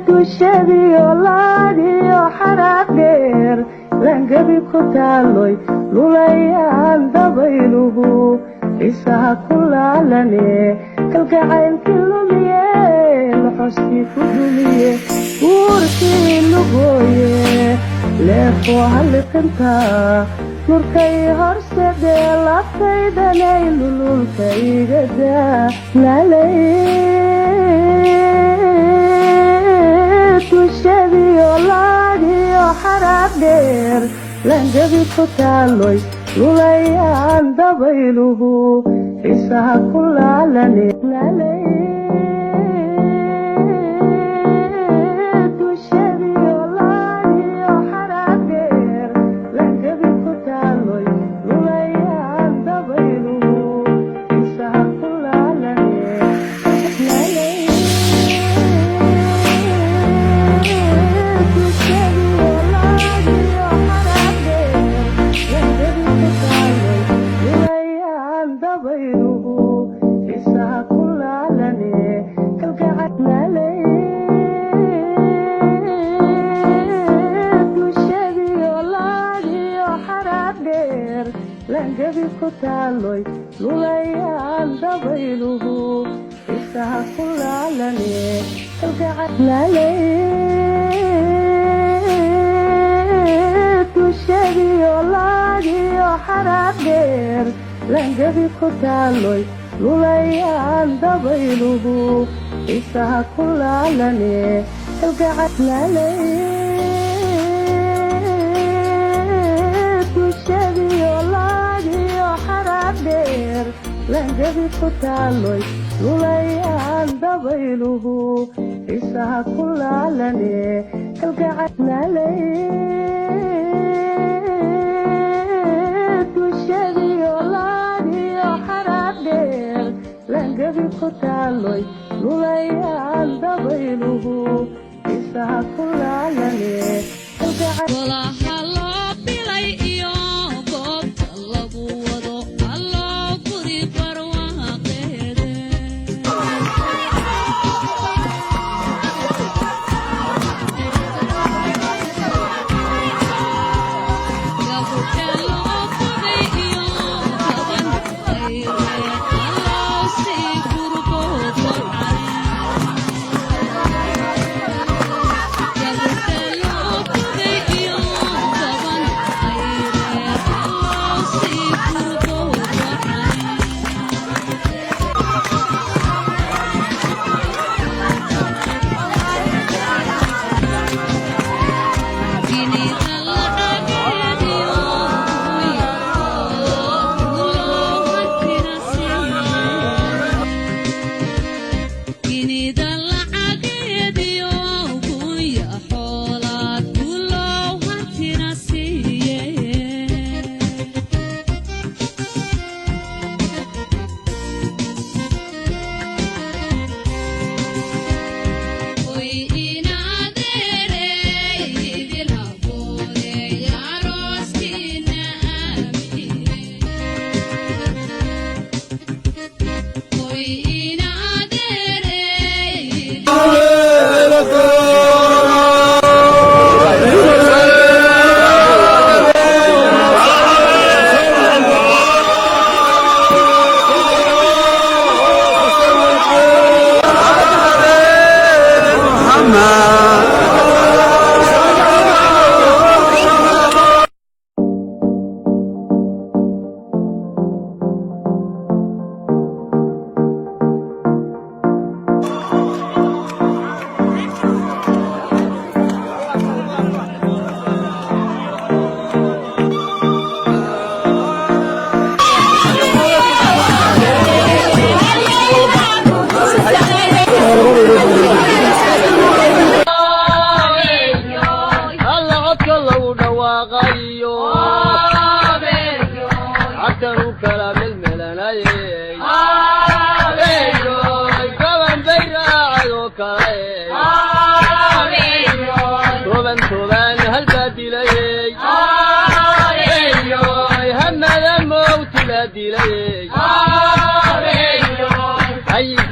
dushadiyo laadiyo xaraaq dheer langabi ku taaloy lulayaan dabayluhu xiisaha ku laalane kalgacaylkii lumiye laxoskii ku dumiye guurkii lugooye leefoo halliqinta nurkay horsedee labtaydanay lululka igadaa dushadiyo laadiyo xaraaq dheer langabi ku taaloy lulayaan dabayluhu xiisaha ku laalane dushadiyo laadiyo xaraaq dheer langabi ku taaloy lulayaan dabayluhu xiisaha ku laalane langabi ku taaloy lulayaan dabayluhu xiisaha ku laalane dushadiyo laadiyo xaraaq dheer langabi ku taaloy lulayaan dabayluhu xiisaha ku laalane dushadiyo laadiyo xaraaq dheer langabi ku taaloy lulayaan dabayluhu xiisaha ku laalane dushadiyo laadiyo xaraaq dheer langabi ku taaloy lulayaan dabayluhu xiisaha ku laalane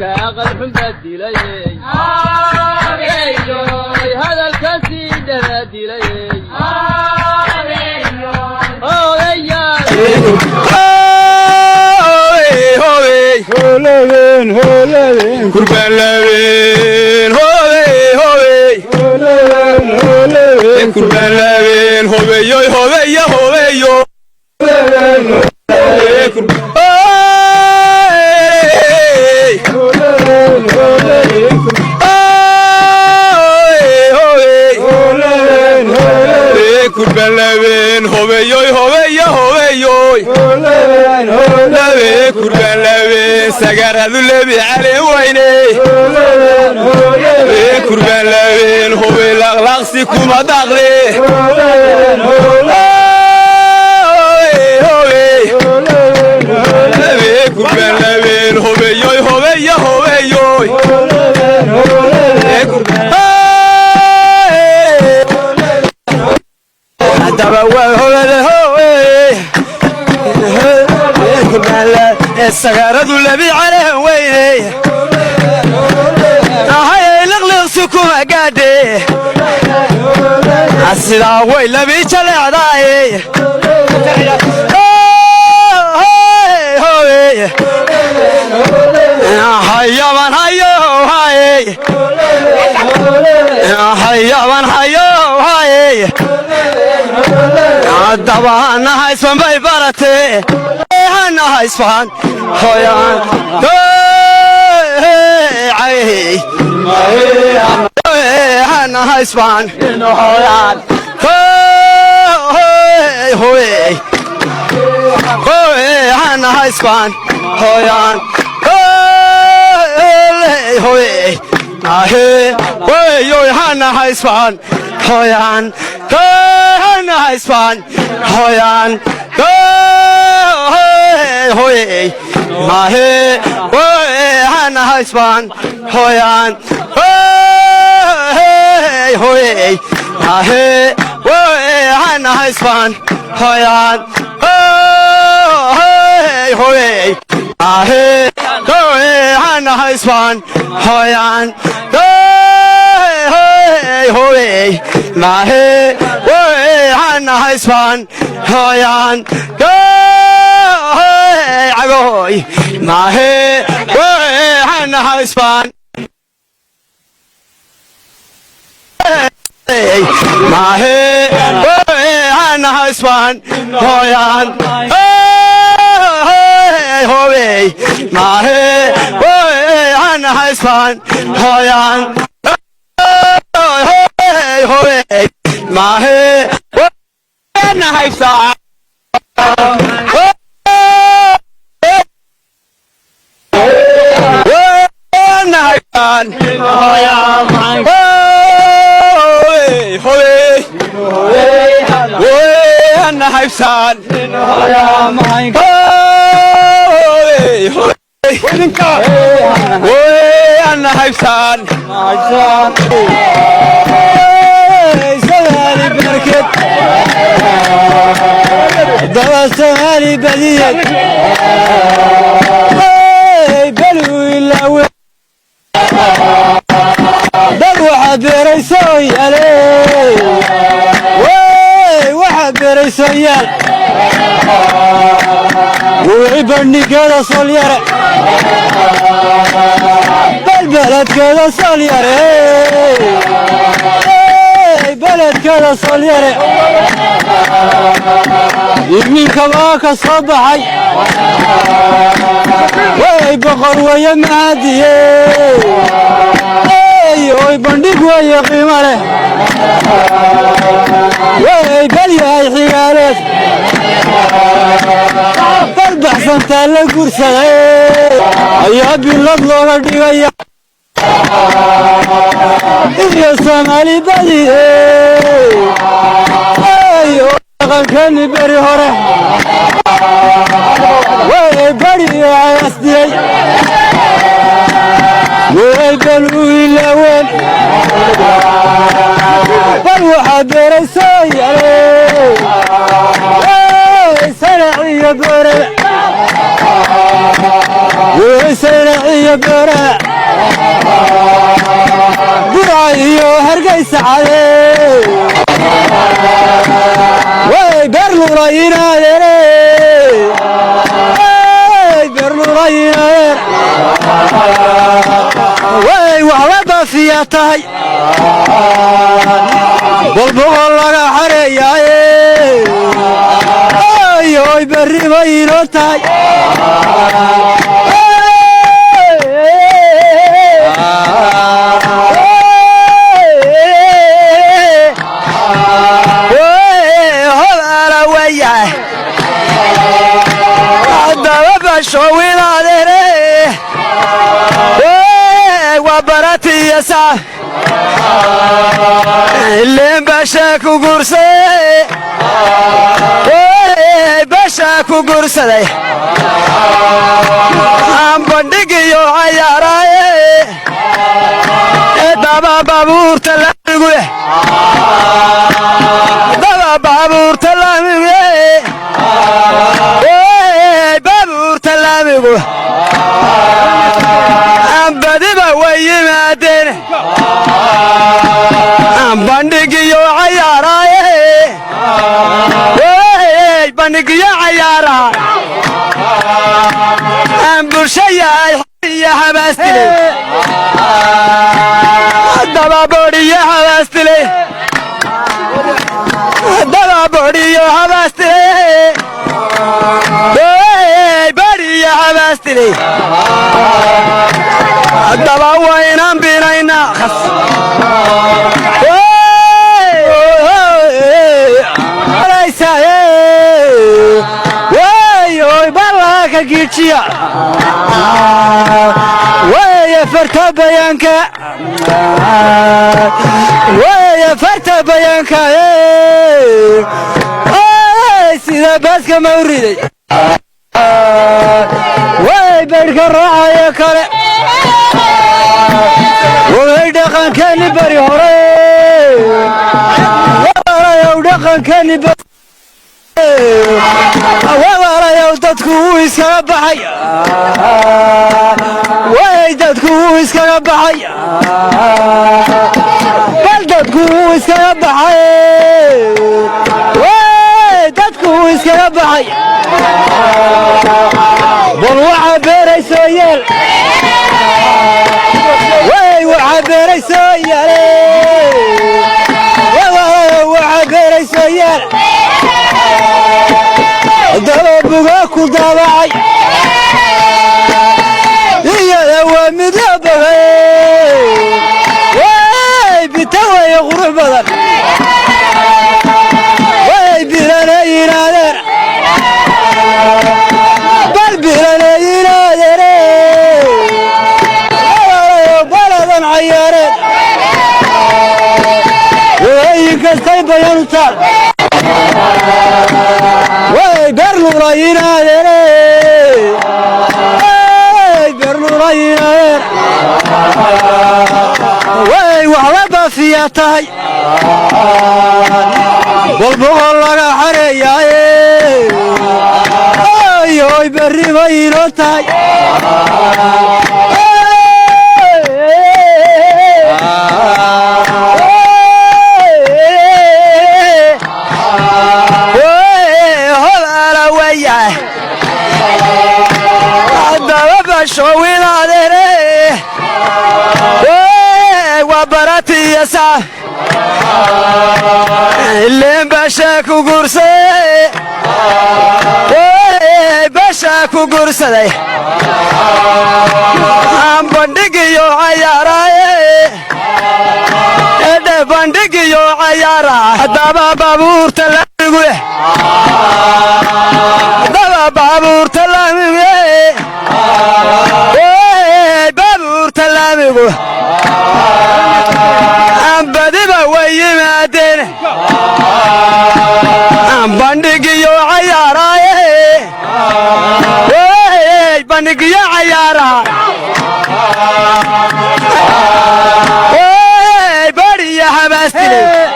كأقل من بديلي هذا الكسيد بديلي هولين هولين كربان لابين هولي هولي هولين هولين كربان لابين هولي هولي هولي هولي كربان لابين هولي هولي هولي كربان لابين سجر هذو اللي عليه ويني كربان لابين هو الأغلاق سيكون داخلي كربان لابين هو يوي هو يوي السجارة اللي عليه ويني هاي لغلق سكوم قادي السلا ويلا بيشل عداي هيا من هيو هاي هيا من هيو هاي الدبان هاي اسمن بيبرتي هنا هاي اسفان خويان عي هنا هاي اسفان خويان هوي هنا هاي اسفان خويان هوي هوي هوي هنا هاي اسفان خويان هنا هاي اسفان خويان هوي ما هي هنا هايسبان هويان هوي ما هي هنا هايسبان هويان هوي ما هي هنا هايسبان هويان هوي ما هي هنا هايسبان هويان عقوي ما هي هنا هايسبان ما هي هنا هايسبان هويان هوي ما هي هنا هايسبان هويان هوي ما هي هنا هايسبان أنا هيفسان يا ماي أنا هيفسان سوالي بركت دوا سوالي بديت بلوي الأول دوا بيري سويالي واحد بيري سويال وعبرني كذا صليرة بالبلد كذا صليرة بلد كذا صليرة يمين كواك الصباحي وي بقر ويا معادي وي بندق ويا قيمة له وي بليا حيالات بالبحث تالا قرصة يا بلاد لورا دقايا يا سمالي بدي كان بري هره وي بري عيسدي وي بلوي لوين بلوحة بري سويالي وي سرعي بري وي سرعي iyo beera burca iyo hargeysa cade way berlulayinaayere berlulayinaayere way waxba baafiya tahay bolboqol laga xareeyaaye oy berri bayno tahay اللي باشاك وقرصي باشاك وقرصي عم بندقي وعياراي دابا بابور تلامي دابا بابور تلامي بابور تلامي عم بدبا ويمادين عم بندقي وعياراي بندقي عيارا عم برشيا يا حباستلي دبا بودي يا حباستلي دبا بودي يا حباستلي بودي يا حباستلي دبا وين بيننا خص جيتشيا ويا فرتا بيانكا ويا فرتا بيانكا سيدا باسكا موريدي ويا بركا الرعايا كالي ويا دقان كاني بري هوري ويا دقان كاني بري ويا dadku iskaga baxay way dadku iskaga baxay bal dadku iskaga baxay way dadku iskaga baxay bal waxa beerayso yeel way waxa beerayso yeel waxa beerayso yeel دابا كل دابعي يا دوامد يا بغي واي بتوي يغرب بدل واي بلانا ينادر بل بلانا ينادر بلدا عيارين واي كستي بيانوتا way berlulayinaayere berlulayinaayere way waxba baafiya tahay bolboqol laga xareeyaaye oy berri bayno tahay اللي باشاك وقرصي باشاك وقرصي عم بندقي وعياراي بندقي وعيارا دابا بابور تلامي دابا بابور تلامي بابور تلامي عم بدبا ويمادين عم بندقي وعياراي بندقي عيارا بودي يا حباستلي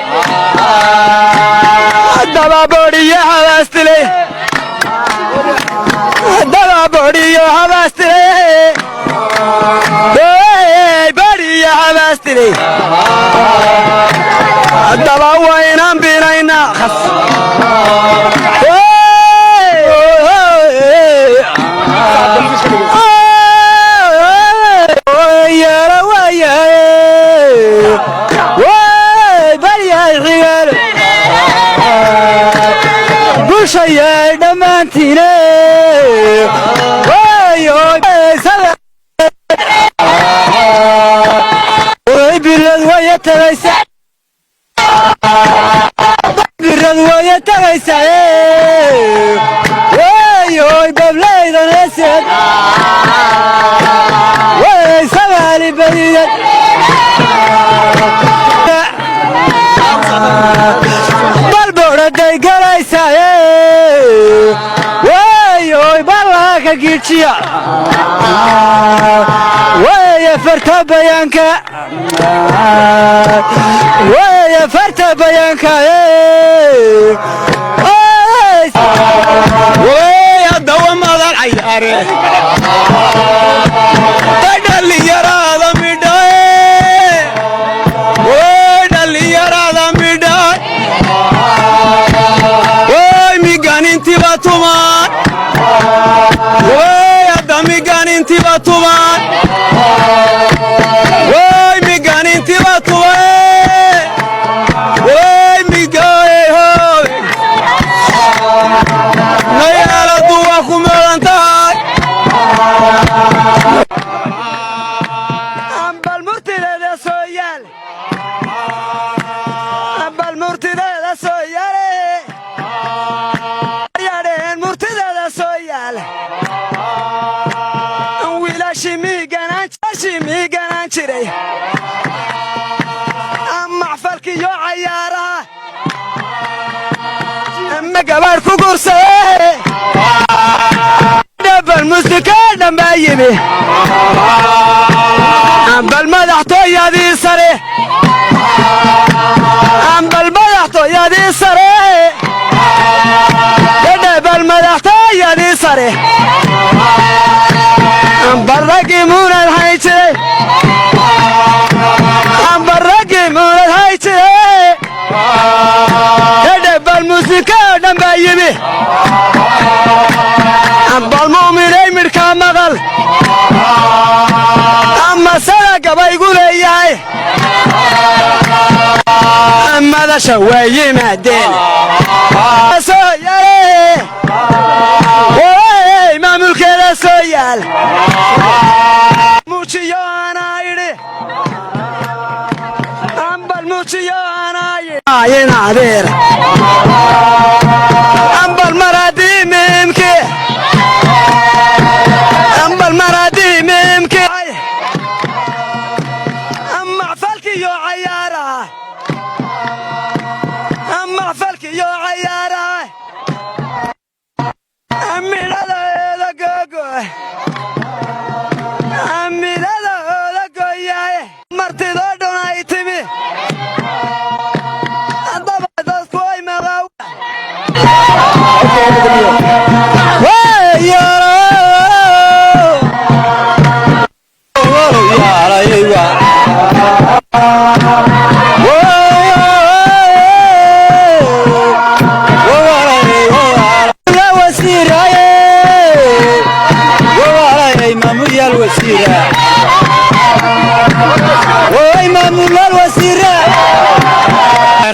دبا بودي يا حباستلي دبا بودي يا حباستلي khastiri haddaba waynaan binaynaa bushayay dhammaantiine birad waya tagaysa birad waya tagaysa wayoy bablaydan eseed way sagaali badiyad balbooraday galaysa wayoy ballaaka giijiya waya farta bayaanka waya farta bayaanka way haddawa madan cayaare dhalinyarada midhae way dhalinyarada midhae way miganintiba tumaan way hadda miganintiba tumaan way miganintiba tumaan way migae hooy nayaaladu waa ku meelan tahay ambal murtideeda soo yaal ambal murtideeda soo yaale yaadheen murtideeda soo yaal wiilashii miiganaan jiray macfalkiyo cayaaraha ma gabaadh ku gursade bal musika dhambaa yimi bal madaxtooyadii sare bal madaxtooyadii sare bal madaxtooyadii sare bal raggii muunad hay jiray bal raggii muunad hay jiray bal musika dhambaa yimi bal muuminay midhkaa maqal masada gabaygu leeyahay madasha waa yimaadeen soo yale maamulkeeda soo yaal muujiyo anaa idhi ambal muujiyo anaa idhi adeer ambal maradii mimke ambal maradii mimke macfalkiyo cayaaraha macfalkiyo cayaaraha midhadooda gogo midhadooda goyaye martidoo dhan ay timi haddaba dadku ay maqaaw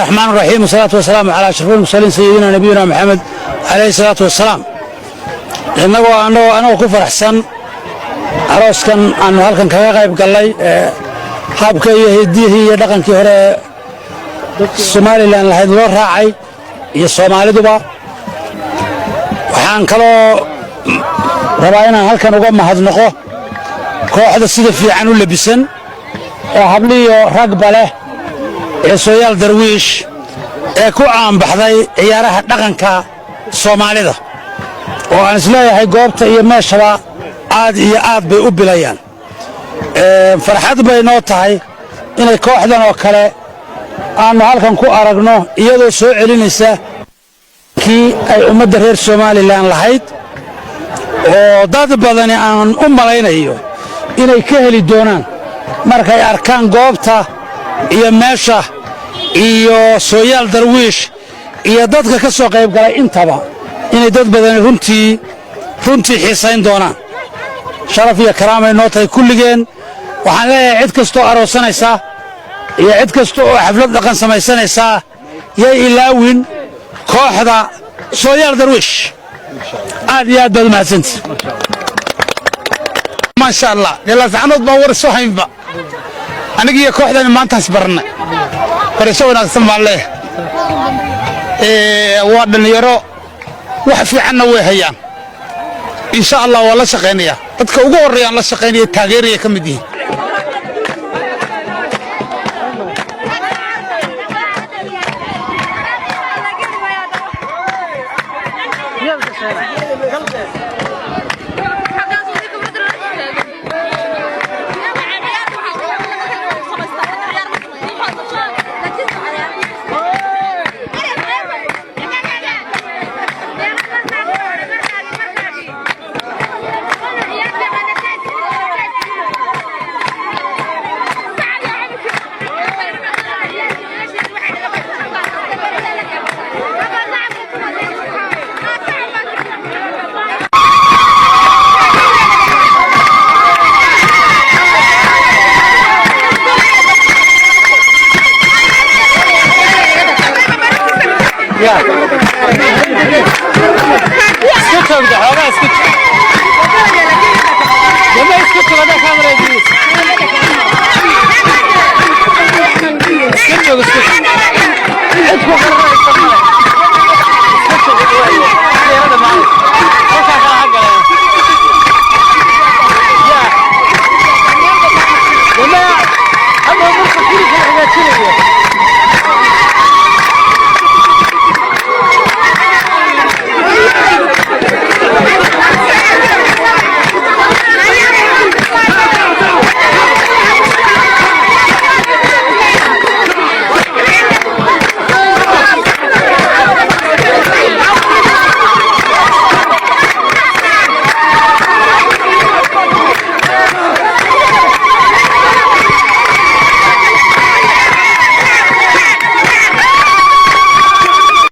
الرحمن الرحيم والصلاة والسلام على أشرف المرسلين سيدنا نبينا محمد عليه الصلاة والسلام أنا كفر حسن أروس كان أنا هالكن كغايب قال لي حابك يهديه هي دقن كهرة الصومالي لأن الهدوء راعي هي الصومالي دبا وحان كلو ربعنا هالكن وقام هذنقه كواحد السيد في عنو لبسن وحبلي رقبة له سويال درويش ku aan baxday ciyaaraha dhaqanka Soomaalida oo aan isleeyahay goobta iyo meeshaba aad iyo aad bay u bilayaan farxad bay noo tahay inay kooxdan oo kale aan halkan ku aragno iyadoo soo celinaysa kii ay ummadda reer Soomaaliland lahayd oo dad badan aan u malaynayo inay ka heli doonaan markay arkaan goobta iyo meesha iyo sooyaal darwiish iyo dadka ka soo qayb galay intaba inay dad badani runtii xiisayn doonaan sharaf iyo karaamay noo tahay kulligeen waxaan leeyahay cid kastoo aroosanaysa iyo cid kasta oo xaflad dhaqan samaysanaysaa yay ilaawin kooxda sooyaal darwiish aad iyo aad baad umahadsantii maasha allah geelaasacanood baan war soo haynba anigiiyo kooxdani maantaas barannay barasho wanaagsan baan leeyahay waa dhallinyaro wax fiicanna way hayaan insha allah waa la shaqaynayaa dadka ugu horreeyaan la shaqaynaya taageeraya ka mid yihiin